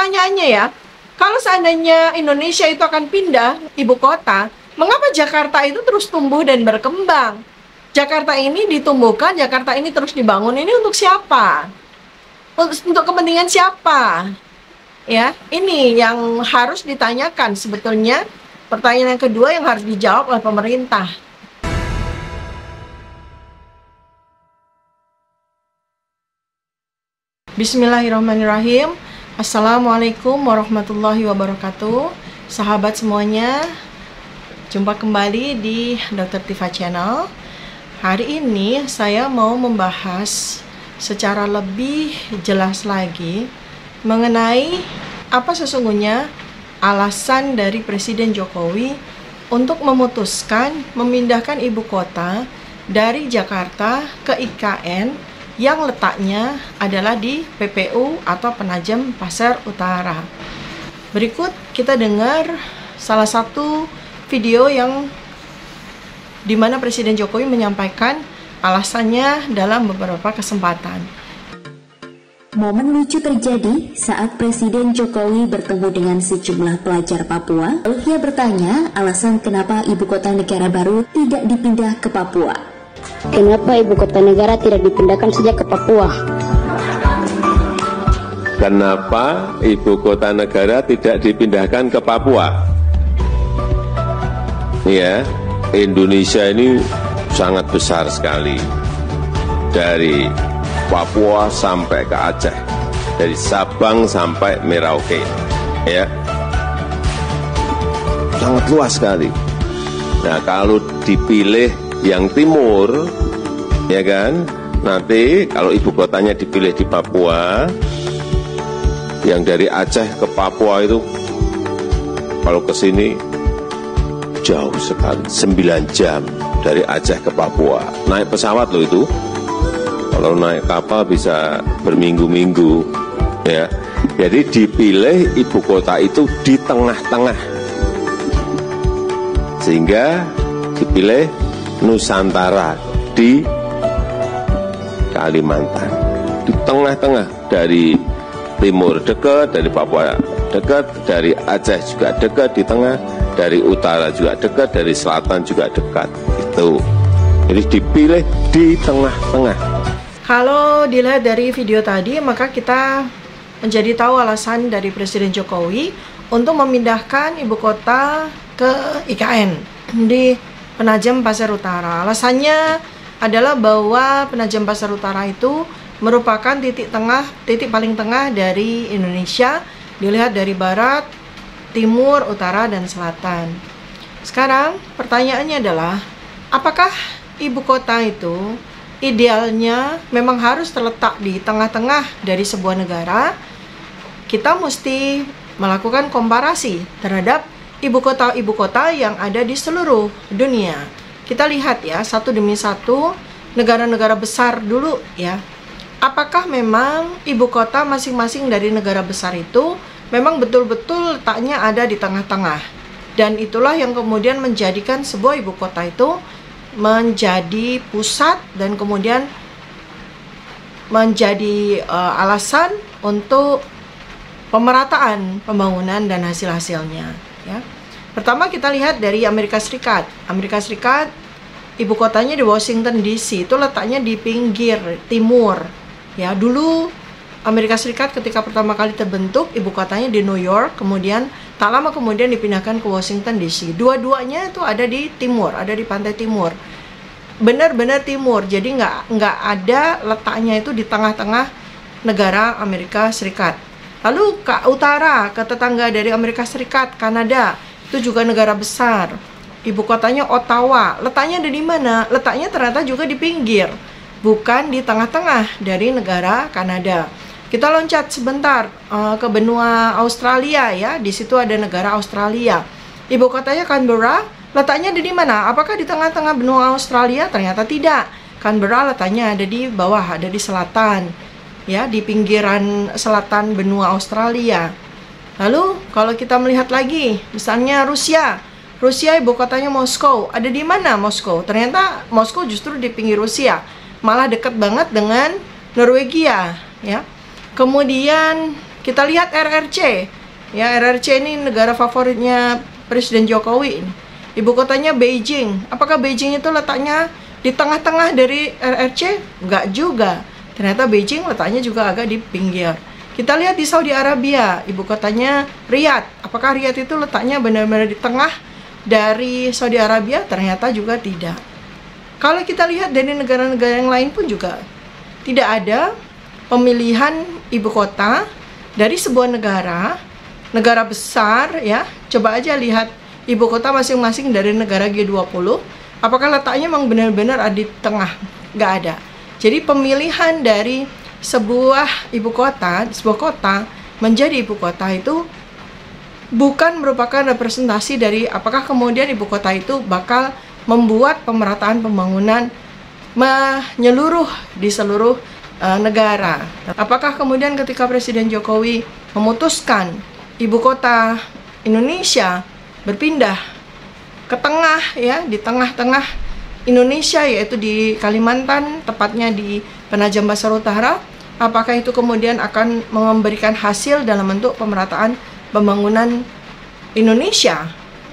pertanyaannya ya, kalau seandainya Indonesia itu akan pindah ibu kota, mengapa Jakarta itu terus tumbuh dan berkembang? Jakarta ini ditumbuhkan, Jakarta ini terus dibangun, ini untuk siapa? Untuk kepentingan siapa? Ya, ini yang harus ditanyakan sebetulnya. Pertanyaan yang kedua yang harus dijawab oleh pemerintah. Bismillahirrahmanirrahim. Assalamualaikum warahmatullahi wabarakatuh. Sahabat semuanya, jumpa kembali di Dr. Tifa Channel. Hari ini saya mau membahas secara lebih jelas lagi mengenai apa sesungguhnya alasan dari Presiden Jokowi untuk memutuskan memindahkan ibu kota dari Jakarta ke IKN yang letaknya adalah di PPU atau Penajam Pasir Utara. Berikut kita dengar salah satu video yang dimana Presiden Jokowi menyampaikan alasannya dalam beberapa kesempatan. Momen lucu terjadi saat Presiden Jokowi bertemu dengan sejumlah pelajar Papua. Lalu ia bertanya alasan kenapa ibu kota negara baru tidak dipindah ke Papua. Kenapa ibu kota negara tidak dipindahkan saja ke Papua? Kenapa ibu kota negara tidak dipindahkan ke Papua? Ya, Indonesia ini sangat besar sekali. Dari Papua sampai ke Aceh, dari Sabang sampai Merauke, ya, sangat luas sekali. Nah, kalau dipilih yang timur, ya kan, nanti kalau ibu kotanya dipilih di Papua, yang dari Aceh ke Papua itu, kalau ke sini jauh sekali, 9 jam dari Aceh ke Papua. Naik pesawat loh itu. Kalau naik kapal bisa berminggu-minggu, ya. Jadi dipilih ibu kota itu di tengah-tengah, sehingga dipilih Nusantara di Kalimantan, di tengah-tengah, dari timur dekat, dari Papua dekat, dari Aceh juga dekat di tengah, dari utara juga dekat, dari selatan juga dekat. Itu. Jadi dipilih di tengah-tengah. Kalau dilihat dari video tadi, maka kita menjadi tahu alasan dari Presiden Jokowi untuk memindahkan ibu kota ke IKN di Penajam Pasir Utara. Alasannya adalah bahwa Penajam Pasir Utara itu merupakan titik paling tengah dari Indonesia, dilihat dari barat, timur, utara, dan selatan. Sekarang pertanyaannya adalah, apakah ibu kota itu idealnya memang harus terletak di tengah-tengah dari sebuah negara? Kita mesti melakukan komparasi terhadap ibu kota yang ada di seluruh dunia. Kita lihat ya, satu demi satu negara-negara besar dulu ya. Apakah memang ibu kota masing-masing dari negara besar itu memang betul-betul letaknya ada di tengah-tengah? Dan itulah yang kemudian menjadikan sebuah ibu kota itu menjadi pusat dan kemudian menjadi alasan untuk pemerataan pembangunan dan hasil-hasilnya, ya. Pertama kita lihat dari Amerika Serikat. Amerika Serikat ibu kotanya di Washington DC, itu letaknya di pinggir timur, ya. Dulu Amerika Serikat ketika pertama kali terbentuk, ibu kotanya di New York, kemudian tak lama kemudian dipindahkan ke Washington DC. Dua-duanya itu ada di timur, ada di pantai timur. Benar-benar timur, jadi nggak ada letaknya itu di tengah-tengah negara Amerika Serikat. Lalu ke utara, ke tetangga dari Amerika Serikat, Kanada, itu juga negara besar. Ibu kotanya Ottawa, letaknya ada di mana? Letaknya ternyata juga di pinggir, bukan di tengah-tengah dari negara Kanada. Kita loncat sebentar ke benua Australia ya. Di situ ada negara Australia. Ibu kotanya Canberra, letaknya ada di mana? Apakah di tengah-tengah benua Australia? Ternyata tidak. Canberra letaknya ada di bawah, ada di selatan. Ya, di pinggiran selatan benua Australia. Lalu kalau kita melihat lagi, misalnya Rusia. Rusia ibu kotanya Moskow. Ada di mana Moskow? Ternyata Moskow justru di pinggir Rusia. Malah dekat banget dengan Norwegia, ya. Kemudian Kita lihat RRC. Ya, RRC ini negara favoritnya Presiden Jokowi. Ibu kotanya Beijing. Apakah Beijing itu letaknya di tengah-tengah dari RRC? Enggak juga. Ternyata Beijing letaknya juga agak di pinggir. Kita lihat di Saudi Arabia, ibu kotanya Riyadh. Apakah Riyadh itu letaknya benar-benar di tengah dari Saudi Arabia? Ternyata juga tidak. Kalau kita lihat dari negara-negara yang lain pun juga tidak ada pemilihan ibu kota dari sebuah negara besar ya. Coba aja lihat ibu kota masing-masing dari negara G20. Apakah letaknya memang benar-benar ada di tengah? Nggak ada. Jadi pemilihan dari sebuah ibu kota, sebuah kota menjadi ibu kota itu bukan merupakan representasi dari apakah kemudian ibu kota itu bakal membuat pemerataan pembangunan menyeluruh di seluruh negara. Apakah kemudian ketika Presiden Jokowi memutuskan ibu kota Indonesia berpindah ke tengah ya, di tengah-tengah Indonesia, yaitu di Kalimantan, tepatnya di Penajam Pasar Utara, apakah itu kemudian akan memberikan hasil dalam bentuk pemerataan pembangunan Indonesia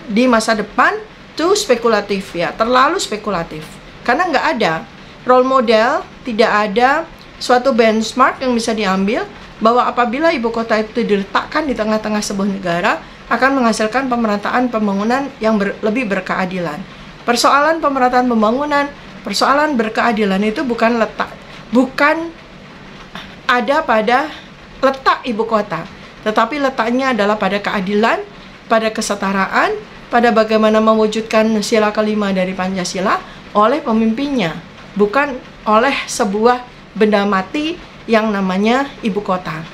di masa depan? Itu spekulatif ya, terlalu spekulatif. Karena nggak ada role model, tidak ada suatu benchmark yang bisa diambil bahwa apabila ibu kota itu diletakkan di tengah-tengah sebuah negara akan menghasilkan pemerataan pembangunan yang lebih berkeadilan. Persoalan pemerataan pembangunan, persoalan berkeadilan itu bukan ada pada letak ibu kota, tetapi letaknya adalah pada keadilan, pada kesetaraan, pada bagaimana mewujudkan sila kelima dari Pancasila oleh pemimpinnya, bukan oleh sebuah benda mati yang namanya ibu kota.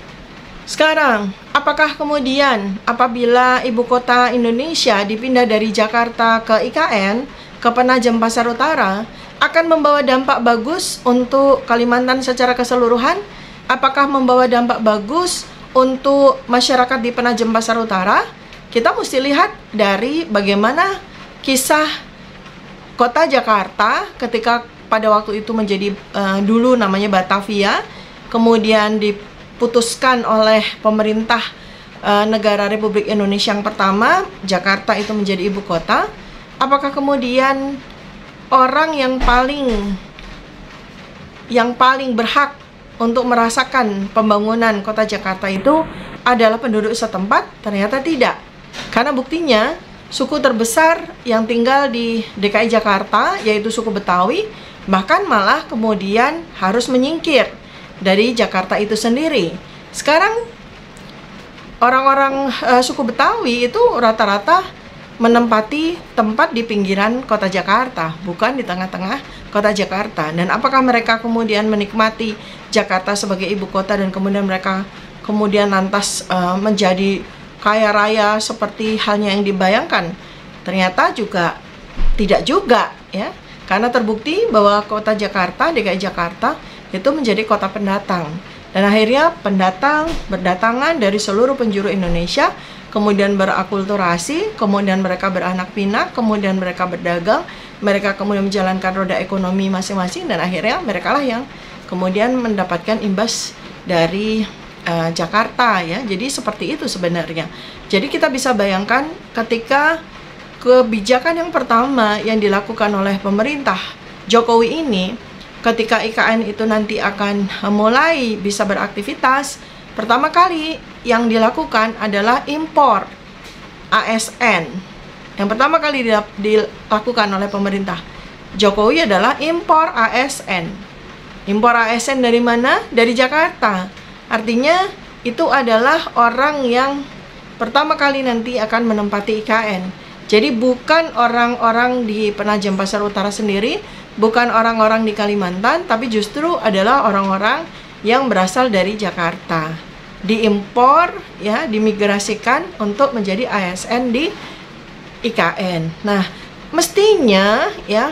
Sekarang, apakah kemudian apabila ibu kota Indonesia dipindah dari Jakarta ke IKN, ke Penajam Pasar Utara, akan membawa dampak bagus untuk Kalimantan secara keseluruhan? Apakah membawa dampak bagus untuk masyarakat di Penajam Pasar Utara? Kita mesti lihat dari bagaimana kisah kota Jakarta ketika pada waktu itu menjadi dulu namanya Batavia, kemudian diputuskan oleh pemerintah negara Republik Indonesia yang pertama, Jakarta itu menjadi ibu kota. Apakah kemudian orang yang paling berhak untuk merasakan pembangunan kota Jakarta itu adalah penduduk setempat? Ternyata tidak. Karena buktinya suku terbesar yang tinggal di DKI Jakarta, yaitu suku Betawi, bahkan malah kemudian harus menyingkir dari Jakarta itu sendiri. Sekarang orang-orang suku Betawi itu rata-rata menempati tempat di pinggiran kota Jakarta, bukan di tengah-tengah kota Jakarta. Dan apakah mereka kemudian menikmati Jakarta sebagai ibu kota dan kemudian mereka kemudian lantas menjadi kaya raya seperti halnya yang dibayangkan? Ternyata juga tidak juga ya, karena terbukti bahwa kota Jakarta, DKI Jakarta itu menjadi kota pendatang. Dan akhirnya pendatang berdatangan dari seluruh penjuru Indonesia, kemudian berakulturasi, kemudian mereka beranak pinak, kemudian mereka berdagang, mereka kemudian menjalankan roda ekonomi masing-masing, dan akhirnya mereka lah yang kemudian mendapatkan imbas dari Jakarta ya. Jadi seperti itu sebenarnya. Jadi kita bisa bayangkan ketika kebijakan yang pertama yang dilakukan oleh pemerintah Jokowi ini, ketika IKN itu nanti akan mulai bisa beraktivitas, pertama kali yang dilakukan adalah impor ASN. Yang pertama kali dilakukan oleh pemerintah Jokowi adalah impor ASN. Impor ASN dari mana? Dari Jakarta. Artinya itu adalah orang yang pertama kali nanti akan menempati IKN. Jadi bukan orang-orang di Penajam Pasar Utara sendiri, bukan orang-orang di Kalimantan, tapi justru adalah orang-orang yang berasal dari Jakarta. Diimpor ya, dimigrasikan untuk menjadi ASN di IKN. Nah, mestinya ya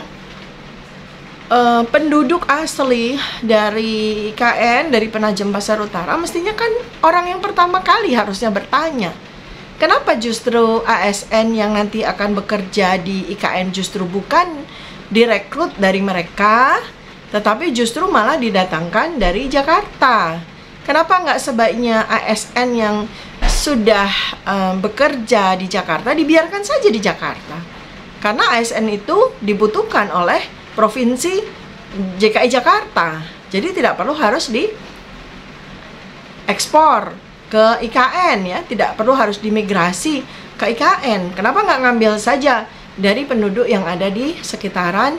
penduduk asli dari IKN, dari Penajam Pasar Utara, mestinya kan orang yang pertama kali harusnya bertanya, kenapa justru ASN yang nanti akan bekerja di IKN justru bukan direkrut dari mereka, tetapi justru malah didatangkan dari Jakarta. Kenapa nggak sebaiknya ASN yang sudah bekerja di Jakarta dibiarkan saja di Jakarta? Karena ASN itu dibutuhkan oleh Provinsi DKI Jakarta. Jadi tidak perlu harus diekspor ke IKN ya, tidak perlu harus dimigrasi ke IKN. Kenapa nggak ngambil saja dari penduduk yang ada di sekitaran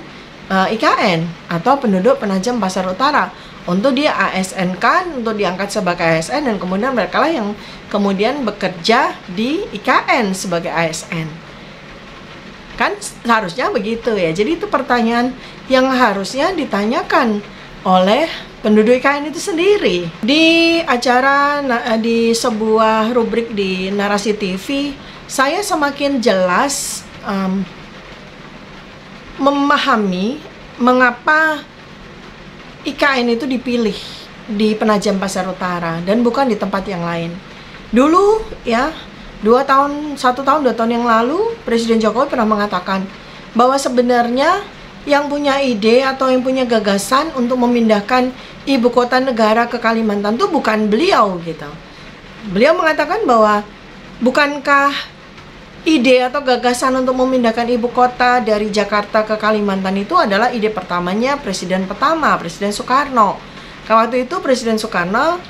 IKN atau penduduk Penajam Pasar Utara untuk dia ASN kan, untuk diangkat sebagai ASN, dan kemudian mereka lah yang kemudian bekerja di IKN sebagai ASN. Kan seharusnya begitu ya. Jadi itu pertanyaan yang harusnya ditanyakan oleh penduduk IKN itu sendiri. Di acara, di sebuah rubrik di Narasi TV, saya semakin jelas memahami mengapa IKN itu dipilih di Penajam Pasar Utara dan bukan di tempat yang lain. Dulu ya, 1 tahun 2 tahun yang lalu, Presiden Jokowi pernah mengatakan bahwa sebenarnya yang punya ide atau yang punya gagasan untuk memindahkan ibu kota negara ke Kalimantan itu bukan beliau gitu. Beliau mengatakan bahwa bukankah ide atau gagasan untuk memindahkan ibu kota dari Jakarta ke Kalimantan itu adalah ide pertamanya Presiden pertama, Presiden Soekarno. Waktu itu Presiden Soekarno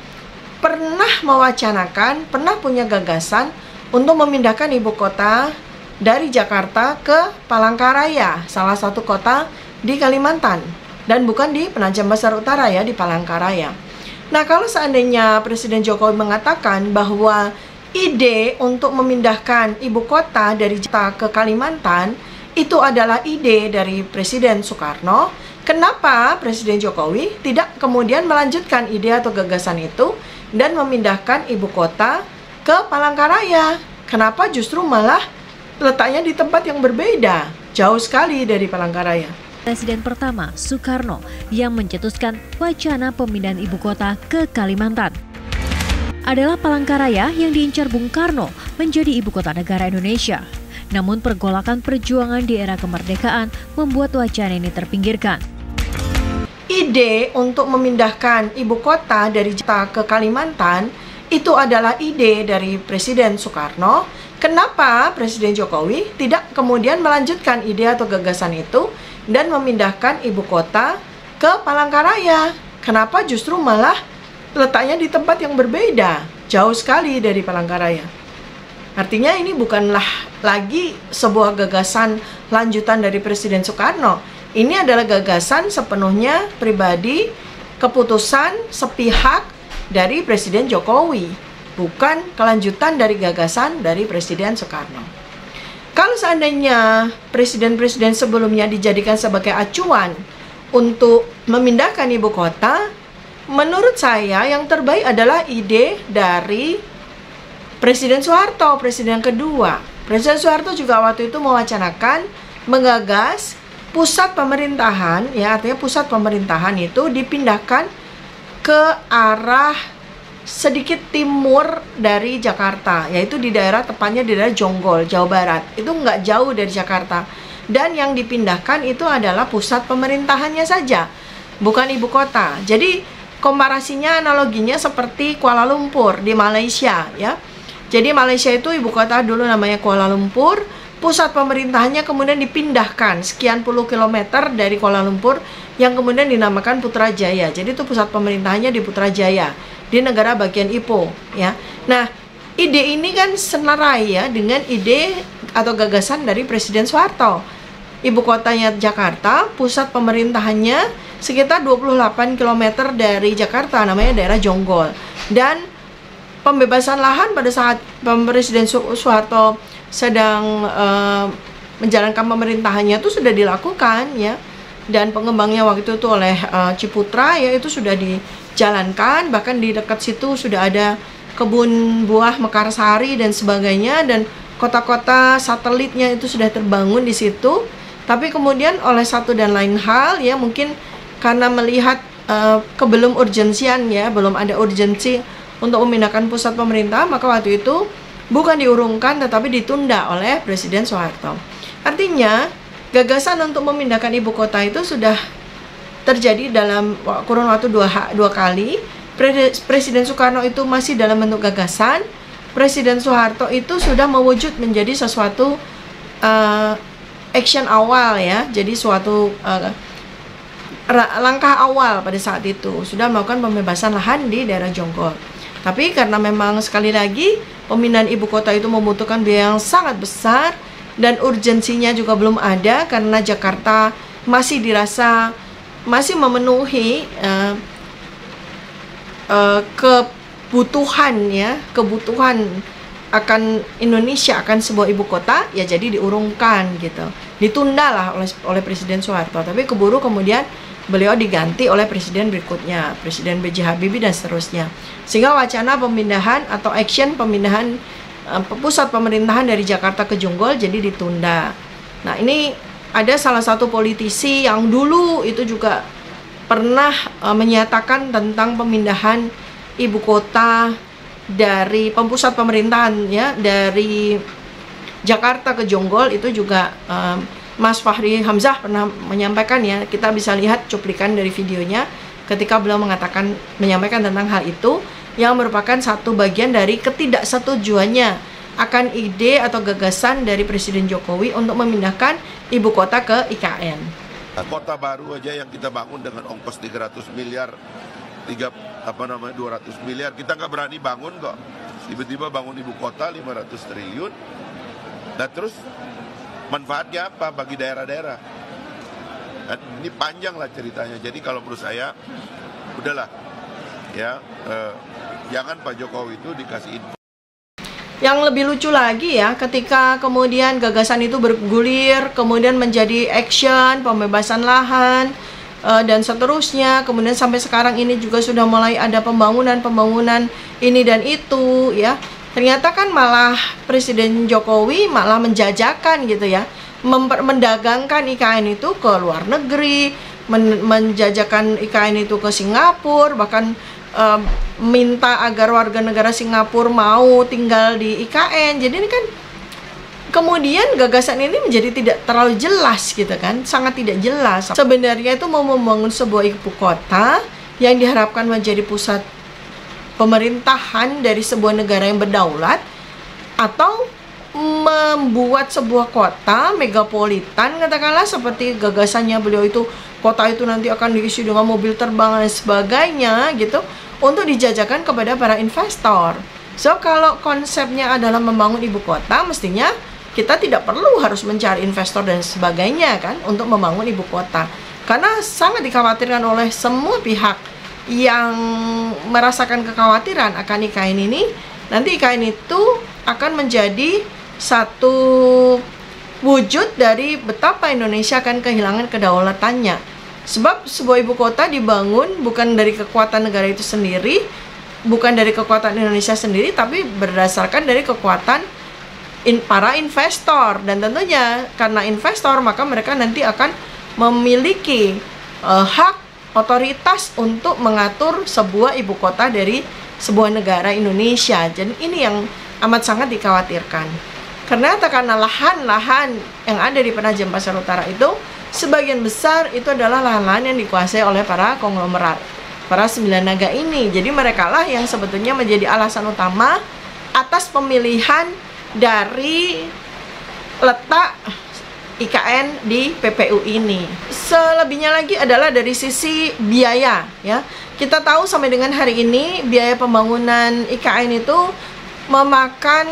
pernah mewacanakan, pernah punya gagasan untuk memindahkan ibu kota dari Jakarta ke Palangkaraya, salah satu kota di Kalimantan, dan bukan di Penajam Pasar Utara ya, di Palangkaraya. Nah, kalau seandainya Presiden Jokowi mengatakan bahwa ide untuk memindahkan ibu kota dari Jakarta ke Kalimantan itu adalah ide dari Presiden Soekarno, kenapa Presiden Jokowi tidak kemudian melanjutkan ide atau gagasan itu dan memindahkan ibu kota ke Palangkaraya? Kenapa justru malah letaknya di tempat yang berbeda, jauh sekali dari Palangkaraya? Presiden pertama Soekarno yang mencetuskan wacana pemindahan ibu kota ke Kalimantan adalah Palangkaraya yang diincar Bung Karno menjadi ibu kota negara Indonesia. Namun pergolakan perjuangan di era kemerdekaan membuat wacana ini terpinggirkan. Ide untuk memindahkan ibu kota dari Jakarta ke Kalimantan itu adalah ide dari Presiden Soekarno. Kenapa Presiden Jokowi tidak kemudian melanjutkan ide atau gagasan itu dan memindahkan ibu kota ke Palangkaraya? Kenapa justru malah letaknya di tempat yang berbeda, jauh sekali dari Palangkaraya? Artinya ini bukanlah lagi sebuah gagasan lanjutan dari Presiden Soekarno. Ini adalah gagasan sepenuhnya pribadi, keputusan sepihak dari Presiden Jokowi, bukan kelanjutan dari gagasan dari Presiden Soekarno. Kalau seandainya presiden-presiden sebelumnya dijadikan sebagai acuan untuk memindahkan ibu kota, menurut saya yang terbaik adalah ide dari Presiden Soeharto, presiden kedua. Presiden Soeharto juga waktu itu mewacanakan, menggagas pusat pemerintahan, ya artinya pusat pemerintahan itu dipindahkan ke arah sedikit timur dari Jakarta, yaitu di daerah, tepatnya di daerah Jonggol, Jawa Barat. Itu nggak jauh dari Jakarta. Dan yang dipindahkan itu adalah pusat pemerintahannya saja, bukan ibu kota. Jadi komparasinya, analoginya seperti Kuala Lumpur di Malaysia ya. Jadi Malaysia itu ibu kota dulu namanya Kuala Lumpur, pusat pemerintahannya kemudian dipindahkan sekian puluh kilometer dari Kuala Lumpur yang kemudian dinamakan Putrajaya. Jadi itu pusat pemerintahannya di Putrajaya, di negara bagian Ipoh ya. Nah, ide ini kan senarai ya dengan ide atau gagasan dari Presiden Soeharto. Ibu kotanya Jakarta, pusat pemerintahannya sekitar 28 km dari Jakarta, namanya daerah Jonggol. Dan pembebasan lahan pada saat Presiden Soeharto sedang menjalankan pemerintahannya itu sudah dilakukan ya. Dan pengembangnya waktu itu oleh Ciputra ya, itu sudah dijalankan. Bahkan di dekat situ sudah ada kebun buah Mekarsari dan sebagainya, dan kota-kota satelitnya itu sudah terbangun di situ. Tapi kemudian oleh satu dan lain hal ya, mungkin karena melihat kebelum urgensian ya, belum ada urgensi untuk memindahkan pusat pemerintah, maka waktu itu bukan diurungkan tetapi ditunda oleh Presiden Soeharto. Artinya gagasan untuk memindahkan ibu kota itu sudah terjadi dalam kurun waktu dua kali, Presiden Soekarno itu masih dalam bentuk gagasan, Presiden Soeharto itu sudah mewujud menjadi sesuatu action awal ya, jadi suatu langkah awal pada saat itu sudah melakukan pembebasan lahan di daerah Jonggol. Tapi karena memang sekali lagi pemindahan ibu kota itu membutuhkan biaya yang sangat besar dan urgensinya juga belum ada karena Jakarta masih dirasa masih memenuhi kebutuhan akan Indonesia, akan sebuah ibu kota, ya jadi diurungkan gitu, ditunda lah oleh Presiden Soeharto. Tapi keburu kemudian beliau diganti oleh presiden berikutnya, Presiden B.J. Habibie dan seterusnya, sehingga wacana pemindahan atau action pemindahan pusat pemerintahan dari Jakarta ke Jonggol jadi ditunda. Nah, ini ada salah satu politisi yang dulu itu juga pernah menyatakan tentang pemindahan ibu kota dari pusat pemerintahan ya dari Jakarta ke Jonggol, itu juga Mas Fahri Hamzah pernah menyampaikan ya, kita bisa lihat cuplikan dari videonya ketika beliau menyampaikan tentang hal itu, yang merupakan satu bagian dari ketidaksetujuannya akan ide atau gagasan dari Presiden Jokowi untuk memindahkan ibu kota ke IKN. Kota baru aja yang kita bangun dengan ongkos 300 miliar, 200 miliar, kita nggak berani bangun kok. Tiba-tiba bangun ibu kota 500 triliun. Nah terus manfaatnya apa bagi daerah-daerah? Ini panjang lah ceritanya. Jadi kalau menurut saya, udahlah ya, jangan Pak Jokowi itu dikasih info. Yang lebih lucu lagi ya, ketika kemudian gagasan itu bergulir, kemudian menjadi action, pembebasan lahan, dan seterusnya, kemudian sampai sekarang ini juga sudah mulai ada pembangunan ini dan itu ya. Ternyata kan malah Presiden Jokowi malah menjajakan gitu ya, mendagangkan IKN itu ke luar negeri, menjajakan IKN itu ke Singapura, bahkan minta agar warga negara Singapura mau tinggal di IKN. Jadi ini kan kemudian gagasan ini menjadi tidak terlalu jelas gitu kan, sangat tidak jelas. Sebenarnya itu mau membangun sebuah ibu kota yang diharapkan menjadi pusat pemerintahan dari sebuah negara yang berdaulat, atau membuat sebuah kota megapolitan katakanlah, seperti gagasannya beliau itu, kota itu nanti akan diisi dengan mobil terbang dan sebagainya gitu, untuk dijajakan kepada para investor. So kalau konsepnya adalah membangun ibu kota, mestinya kita tidak perlu harus mencari investor dan sebagainya kan untuk membangun ibu kota, karena sangat dikhawatirkan oleh semua pihak yang merasakan kekhawatiran akan IKN ini. Nanti IKN itu akan menjadi satu wujud dari betapa Indonesia akan kehilangan kedaulatannya. Sebab sebuah ibu kota dibangun bukan dari kekuatan negara itu sendiri, bukan dari kekuatan Indonesia sendiri, tapi berdasarkan dari kekuatan para investor. Dan tentunya karena investor, maka mereka nanti akan memiliki hak, otoritas untuk mengatur sebuah ibu kota dari sebuah negara Indonesia. Jadi ini yang amat sangat dikhawatirkan. Karena lahan-lahan yang ada di Penajam Pasar Utara itu sebagian besar itu adalah lahan-lahan yang dikuasai oleh para konglomerat, para sembilan naga ini. Jadi mereka lah yang sebetulnya menjadi alasan utama atas pemilihan dari letak IKN di PPU ini. Selebihnya lagi adalah dari sisi biaya ya. Kita tahu sampai dengan hari ini biaya pembangunan IKN itu memakan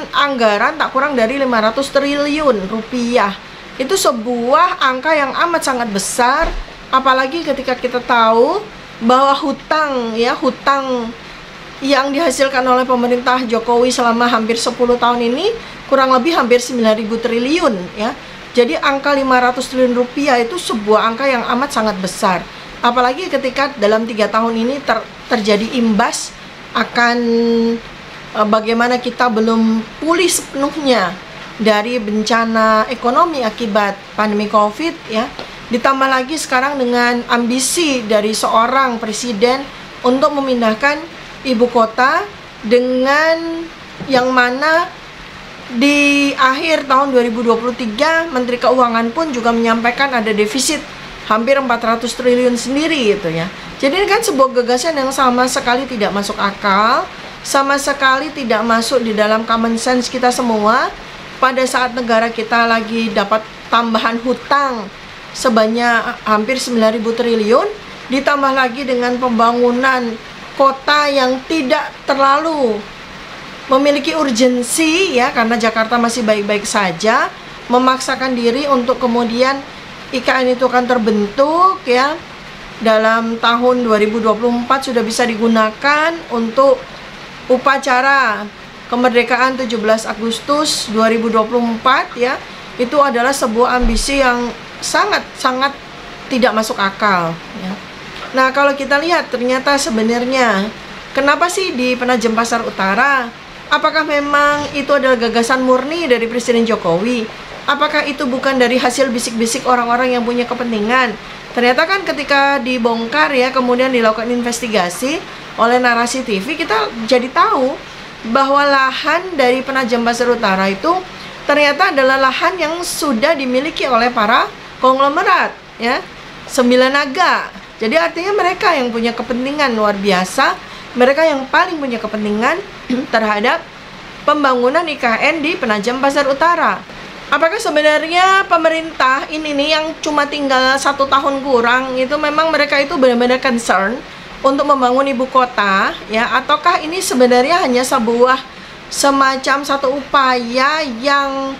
anggaran tak kurang dari 500 triliun rupiah. Itu sebuah angka yang amat sangat besar, apalagi ketika kita tahu bahwa hutang yang dihasilkan oleh pemerintah Jokowi selama hampir 10 tahun ini kurang lebih hampir 9.000 triliun ya. Jadi angka 500 triliun rupiah itu sebuah angka yang amat sangat besar. Apalagi ketika dalam 3 tahun ini terjadi imbas akan bagaimana kita belum pulih sepenuhnya dari bencana ekonomi akibat pandemi COVID ya. Ditambah lagi sekarang dengan ambisi dari seorang presiden untuk memindahkan ibu kota, dengan yang mana di akhir tahun 2023 Menteri Keuangan pun juga menyampaikan ada defisit hampir 400 triliun sendiri gitu ya. Jadi ini kan sebuah gagasan yang sama sekali tidak masuk akal, sama sekali tidak masuk di dalam common sense kita semua. Pada saat negara kita lagi dapat tambahan hutang sebanyak hampir 9.000 triliun, ditambah lagi dengan pembangunan kota yang tidak terlalu memiliki urgensi ya, karena Jakarta masih baik-baik saja, memaksakan diri untuk kemudian IKN itu akan terbentuk ya. Dalam tahun 2024 sudah bisa digunakan untuk upacara kemerdekaan 17 Agustus 2024 ya. Itu adalah sebuah ambisi yang sangat-sangat tidak masuk akal ya. Nah, kalau kita lihat ternyata sebenarnya kenapa sih di Penajem Pasar Utara? Apakah memang itu adalah gagasan murni dari Presiden Jokowi? Apakah itu bukan dari hasil bisik-bisik orang-orang yang punya kepentingan? Ternyata kan ketika dibongkar ya, kemudian dilakukan investigasi oleh Narasi TV, kita jadi tahu bahwa lahan dari Penajem Pasar Utara itu ternyata adalah lahan yang sudah dimiliki oleh para konglomerat ya, 9 naga. Jadi artinya mereka yang punya kepentingan luar biasa, mereka yang paling punya kepentingan terhadap pembangunan IKN di Penajem Pasar Utara. Apakah sebenarnya pemerintah ini nih yang cuma tinggal 1 tahun kurang itu memang mereka itu benar-benar concern untuk membangun ibu kota ya, ataukah ini sebenarnya hanya sebuah semacam satu upaya yang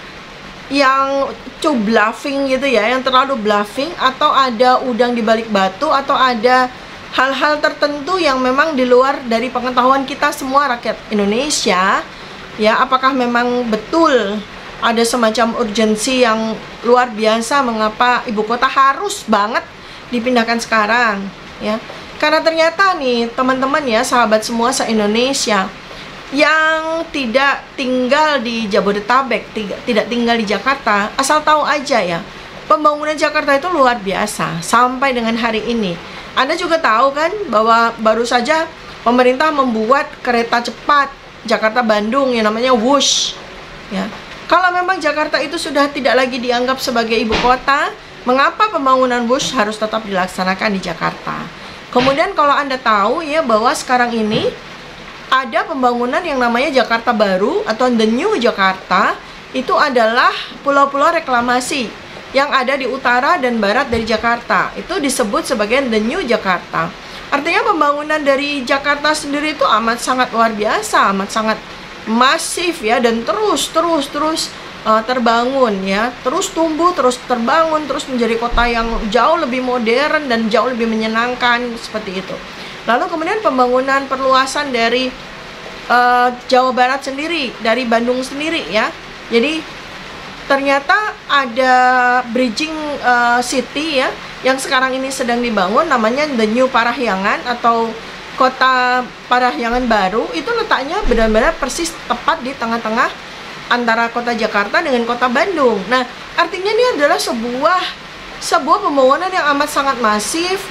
too bluffing gitu ya, yang terlalu bluffing, atau ada udang di balik batu, atau ada hal-hal tertentu yang memang di luar dari pengetahuan kita semua rakyat Indonesia ya? Apakah memang betul ada semacam urgensi yang luar biasa mengapa ibu kota harus banget dipindahkan sekarang ya? Karena ternyata nih teman-teman ya, sahabat semua se-Indonesia yang tidak tinggal di Jabodetabek, tidak tinggal di Jakarta, asal tahu aja ya, pembangunan Jakarta itu luar biasa sampai dengan hari ini. Anda juga tahu kan bahwa baru saja pemerintah membuat kereta cepat Jakarta-Bandung yang namanya WUSH ya. Kalau memang Jakarta itu sudah tidak lagi dianggap sebagai ibu kota, mengapa pembangunan WUSH harus tetap dilaksanakan di Jakarta? Kemudian kalau Anda tahu ya bahwa sekarang ini ada pembangunan yang namanya Jakarta Baru atau The New Jakarta, itu adalah pulau-pulau reklamasi yang ada di utara dan barat dari Jakarta. Itu disebut sebagai The New Jakarta. Artinya pembangunan dari Jakarta sendiri itu amat sangat luar biasa, amat sangat masif ya, dan terus terbangun ya, terus tumbuh, terus terbangun, terus menjadi kota yang jauh lebih modern dan jauh lebih menyenangkan seperti itu. Lalu kemudian pembangunan perluasan dari Jawa Barat sendiri, dari Bandung sendiri ya. Jadi ternyata ada bridging city ya, yang sekarang ini sedang dibangun, namanya The New Parahyangan atau Kota Parahyangan Baru. Itu letaknya benar-benar persis tepat di tengah-tengah antara kota Jakarta dengan kota Bandung. Nah, artinya ini adalah sebuah pembangunan yang amat sangat masif,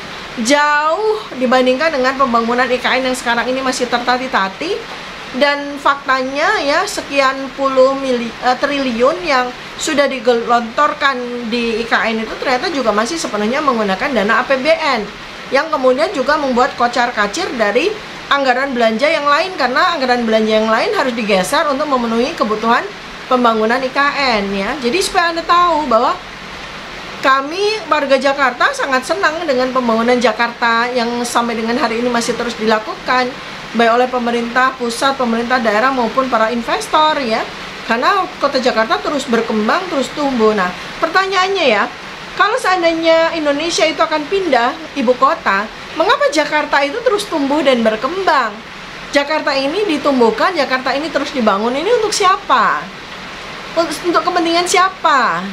jauh dibandingkan dengan pembangunan IKN yang sekarang ini masih tertati-tati. Dan faktanya ya, sekian puluh triliun yang sudah digelontorkan di IKN itu ternyata juga masih sepenuhnya menggunakan dana APBN, yang kemudian juga membuat kocar-kacir dari anggaran belanja yang lain, karena anggaran belanja yang lain harus digeser untuk memenuhi kebutuhan pembangunan IKN ya. Jadi supaya Anda tahu bahwa kami warga Jakarta sangat senang dengan pembangunan Jakarta yang sampai dengan hari ini masih terus dilakukan baik oleh pemerintah pusat, pemerintah daerah maupun para investor ya. Karena kota Jakarta terus berkembang, terus tumbuh. Nah, pertanyaannya ya, kalau seandainya Indonesia itu akan pindah ibu kota, mengapa Jakarta itu terus tumbuh dan berkembang? Jakarta ini ditumbuhkan, Jakarta ini terus dibangun, ini untuk siapa? Untuk kepentingan siapa?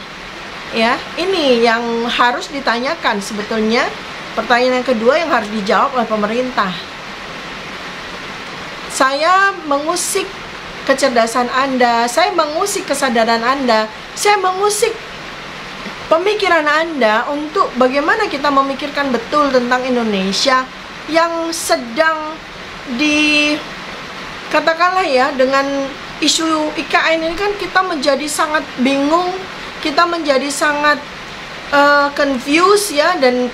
Ya, ini yang harus ditanyakan sebetulnya. Pertanyaan yang kedua yang harus dijawab oleh pemerintah. Saya mengusik kecerdasan Anda, saya mengusik kesadaran Anda, saya mengusik pemikiran Anda untuk bagaimana kita memikirkan betul tentang Indonesia yang sedang katakanlah ya, dengan isu IKN ini kan kita menjadi sangat bingung, kita menjadi sangat confused ya, dan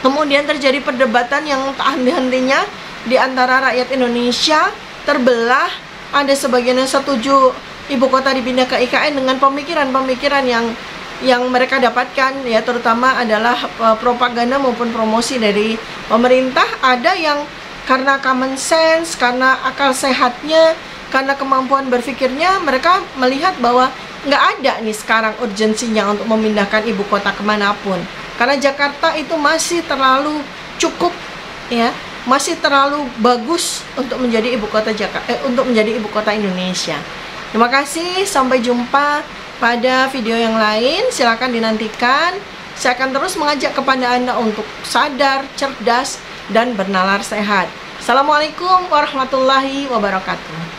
Kemudian terjadi perdebatan yang tak henti-hentinya di antara rakyat Indonesia, terbelah. Ada sebagian yang setuju ibu kota dipindah ke IKN dengan pemikiran-pemikiran yang mereka dapatkan, ya, terutama adalah propaganda maupun promosi dari pemerintah. Ada yang karena common sense, karena akal sehatnya, karena kemampuan berpikirnya, mereka melihat bahwa nggak ada nih sekarang urgensinya untuk memindahkan ibu kota kemanapun, karena Jakarta itu masih terlalu cukup, ya, masih terlalu bagus untuk menjadi ibu kota untuk menjadi ibu kota Indonesia. Terima kasih, sampai jumpa pada video yang lain. Silakan dinantikan. Saya akan terus mengajak kepada Anda untuk sadar, cerdas, dan bernalar sehat. Assalamualaikum warahmatullahi wabarakatuh.